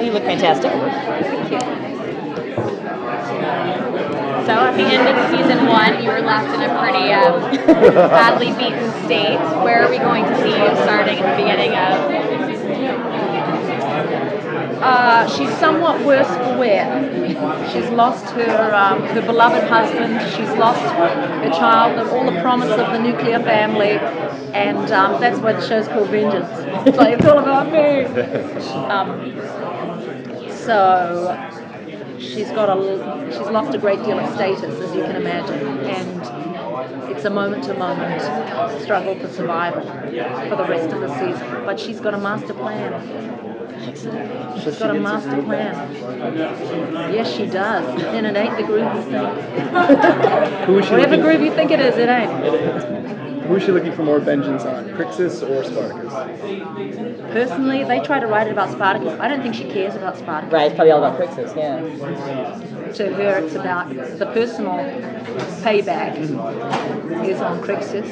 You look fantastic. Thank you. So at the end of season 1, you were left in a pretty badly beaten state. Where are we going to see you starting at the beginning of? She's somewhat worse for wear. She's lost her beloved husband. She's lost her child, and all the promise of the nuclear family, and that's why the show's called Vengeance. It's like, it's all about me. So she's lost a great deal of status, as you can imagine, and it's a moment-to-moment struggle for survival for the rest of the season. But she's got a master plan. She's got a master plan. Yes, she does. And it ain't the groove you think. Whatever groove you think it is, it ain't. Who is she looking for more vengeance on, Crixus or Spartacus? Personally, they try to write it about Spartacus. I don't think she cares about Spartacus. Right, it's probably all about Crixus, yeah. To her, it's about the personal payback is on Crixus.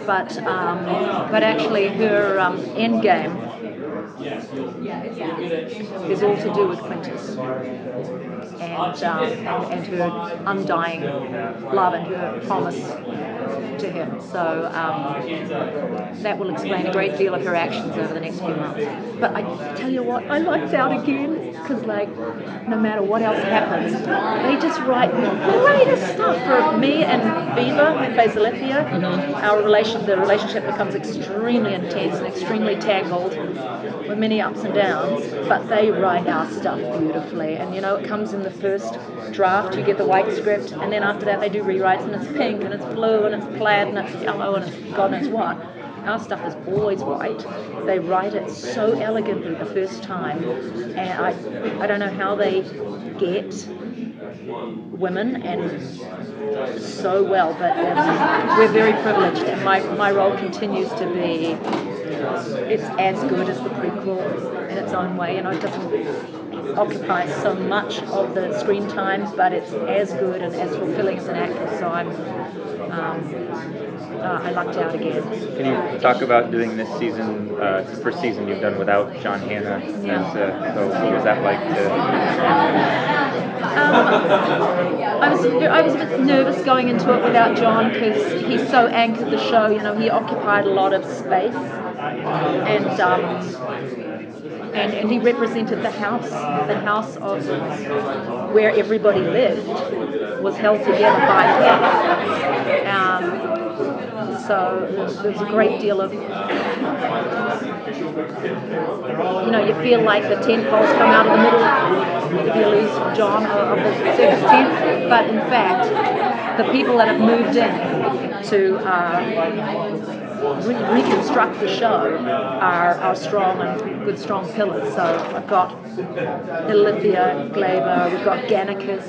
But actually, her end game is all to do with Quintus and her undying love and her promise to him. So that will explain a great deal of her actions over the next few months. But I tell you what, I lucked out again because, like, no matter what else happens, they just write the greatest stuff for me and Viva, who plays Olivia. The relationship becomes extremely intense and extremely tangled with many ups and downs, but they write our stuff beautifully. And you know, it comes in the first draft, you get the white script, and then after that they do rewrites, and it's pink and it's blue and it's plaid and it's yellow and it's God knows what. Our stuff is always white. They write it so elegantly the first time, and I don't know how they get women and so well, but we're very privileged, and my role continues to be, it's as good as the prequel in its own way. You know, it doesn't occupy so much of the screen time, but it's as good and as fulfilling as an actress. So I lucked out again. Can you talk about doing this season? It's the first season you've done without John Hannah. So what was that like I was a bit nervous going into it without John because he so anchored the show. You know, he occupied a lot of space, and he represented the house of where everybody lived was held together by him. So there's a great deal of, you know, you feel like the tent poles come out of the middle if you lose John of the circus tent, but in fact, the people that have moved in to reconstruct the show are strong and good strong pillars. So I've got Olivia Glaber, we've got Gannicus,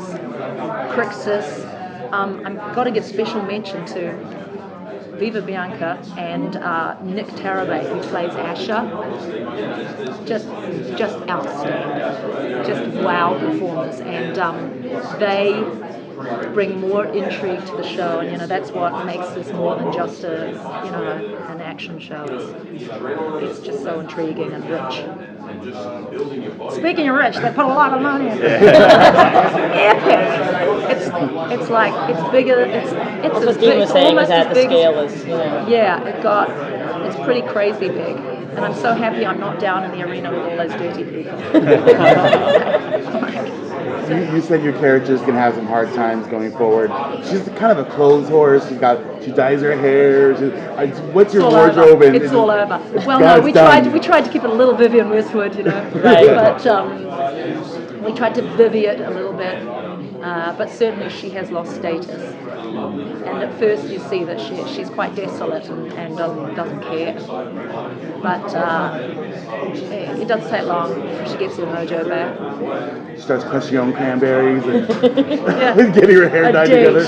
Crixus. I've got to give special mention to Viva Bianca and Nick Tarabay, who plays Asher. Just outstanding, just wow performance, and they bring more intrigue to the show, and you know that's what makes this more than just an action show. It's just so intriguing and rich. Speaking of rich, they put a lot of money in it. Epic. It's like it's bigger. It's what Dean was saying was that the scale is. Yeah, it's pretty crazy big, and I'm so happy I'm not down in the arena with all those dirty people. You said your character's gonna have some hard times going forward. She's kind of a clothes horse. She dyes her hair. What's your wardrobe? It's all over. Well, no, we tried to keep it a little Vivian Westwood, you know, right? But we tried to Vivi it a little bit. But certainly she has lost status. And at first you see that she's quite desolate and doesn't care. But it doesn't take long before she gets her mojo back. She starts crushing on cranberries and getting her hair dyed together.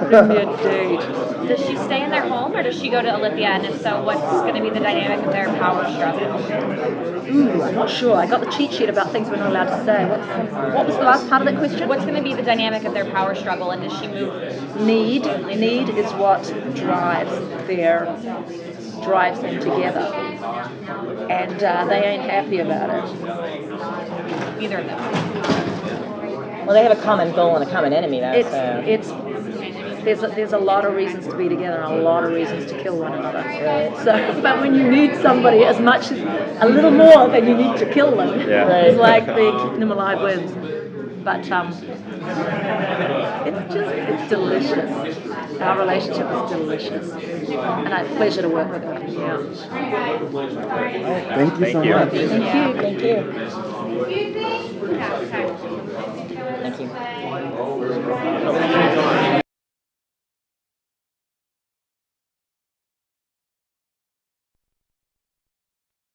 Bring me a date. Does she stay in their home, or does she go to Olympia? And if so, what's going to be the dynamic of their power struggle? I'm not sure. I got the cheat sheet about things we're not allowed to say. What was the last part of that question? What's going to be the dynamic of their power struggle, and does she move? Need is what drives them together. and they ain't happy about it. Either of them. Well, they have a common goal and a common enemy. There's a lot of reasons to be together and a lot of reasons to kill one another. Right. So, but when you need somebody as much as a little more than you need to kill them, it's like the keeping them alive wins. But it's delicious. Our relationship is delicious, and it's a pleasure to work with her. Yeah. Thank you so much. Thank you. Thank you.